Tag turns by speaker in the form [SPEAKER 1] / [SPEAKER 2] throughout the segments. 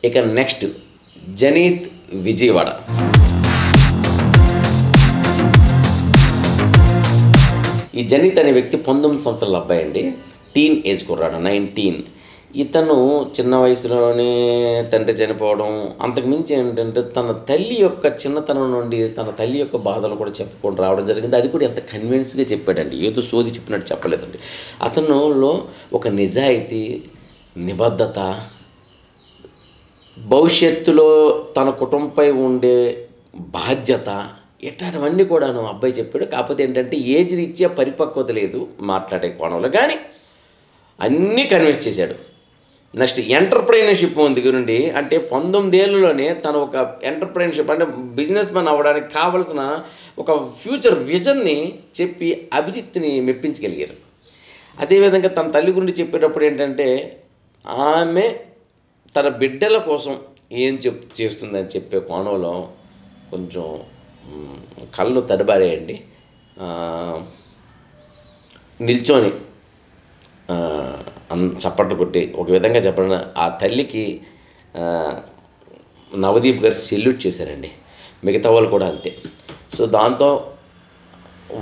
[SPEAKER 1] ఇక నెక్స్ట్ జనీత్ విజయవాడ. ఈ జనీత్ అనే వ్యక్తి 19 సంవత్సరాల అబ్బాయి అండి, టీన్ ఏజ్ కుర్రాడు, 19. ఇతను చిన్న వయసులోనే తండ్రి చనిపోవడం, అంతకుమించి ఏంటంటే తన తల్లి యొక్క చిన్నతనం నుండి తన తల్లి యొక్క బాధలు కూడా చెప్పుకొని రావడం జరిగింది. అది కూడా ఎంత కన్విన్స్గా చెప్పాడండి, ఏదో సోది చెప్పినట్టు చెప్పలేదండి. అతనులో ఒక నిజాయితీ, నిబద్ధత, భవిష్యత్తులో తన కుటుంబంపై ఉండే బాధ్యత, ఇట్లాంటివన్నీ కూడాను అబ్బాయి చెప్పాడు. కాకపోతే ఏంటంటే ఏజ్ రీత్యా పరిపక్వత లేదు మాట్లాడే కోణంలో, కానీ అన్నీ కన్విన్స్ చేశాడు. నెక్స్ట్ ఎంటర్ప్రైనర్షిప్ దగ్గర నుండి, అంటే 19 ఏళ్ళలోనే తను ఒక ఎంటర్ప్రైనర్షిప్ అంటే బిజినెస్ మ్యాన్ అవ్వడానికి కావలసిన ఒక ఫ్యూచర్ విజన్ని చెప్పి అభిజిత్ని మెప్పించగలిగారు. అదేవిధంగా తన తల్లి గురించి చెప్పేటప్పుడు ఏంటంటే ఆమె తన బిడ్డల కోసం ఏం చేస్తుందని చెప్పే కోణంలో కొంచెం కళ్ళు తడబారేయండి. నిల్చొని చప్పట్లు కొట్టి ఒక విధంగా చెప్పడం, ఆ తల్లికి నవదీప్ గారు సెల్యూట్ చేశారండి. మిగతా వాళ్ళు కూడా అంతే. సో దాంతో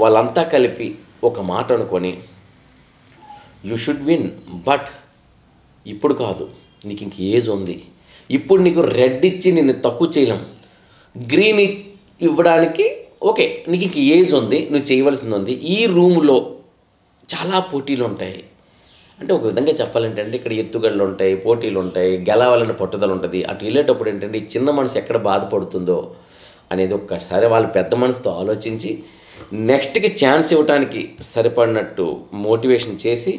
[SPEAKER 1] వాళ్ళంతా కలిపి ఒక మాట అనుకొని, యూ షుడ్ విన్, బట్ ఇప్పుడు కాదు, నీకు ఇంక ఏజ్ ఉంది, ఇప్పుడు నీకు రెడ్ ఇచ్చి నిన్ను తక్కువ చేయలేం, గ్రీన్ ఇవ్వడానికి ఓకే, నీకు ఇంక ఏజ్ ఉంది, నువ్వు చేయవలసింది ఉంది. ఈ రూములో చాలా పోటీలు ఉంటాయి. అంటే ఒక విధంగా చెప్పాలంటే అండి, ఇక్కడ ఎత్తుగడలు ఉంటాయి, పోటీలు ఉంటాయి, గెలవాలని పట్టుదల ఉంటుంది. అటు వెళ్ళేటప్పుడు ఏంటంటే ఈ చిన్న మనసు ఎక్కడ బాధపడుతుందో అనేది ఒక్కసారి వాళ్ళు పెద్ద మనసుతో ఆలోచించి నెక్స్ట్కి ఛాన్స్ ఇవ్వడానికి సరిపడినట్టు మోటివేషన్ చేసి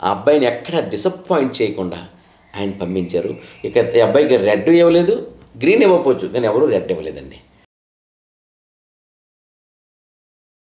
[SPEAKER 1] ఆ అబ్బాయిని ఎక్కడ డిసప్పాయింట్ చేయకుండా ఆయన పంపించారు. ఇక ఈ అబ్బాయికి రెడ్ ఇవ్వలేదు, గ్రీన్ ఇవ్వకపోవచ్చు, కానీ ఎవరు రెడ్ ఇవ్వలేదండి.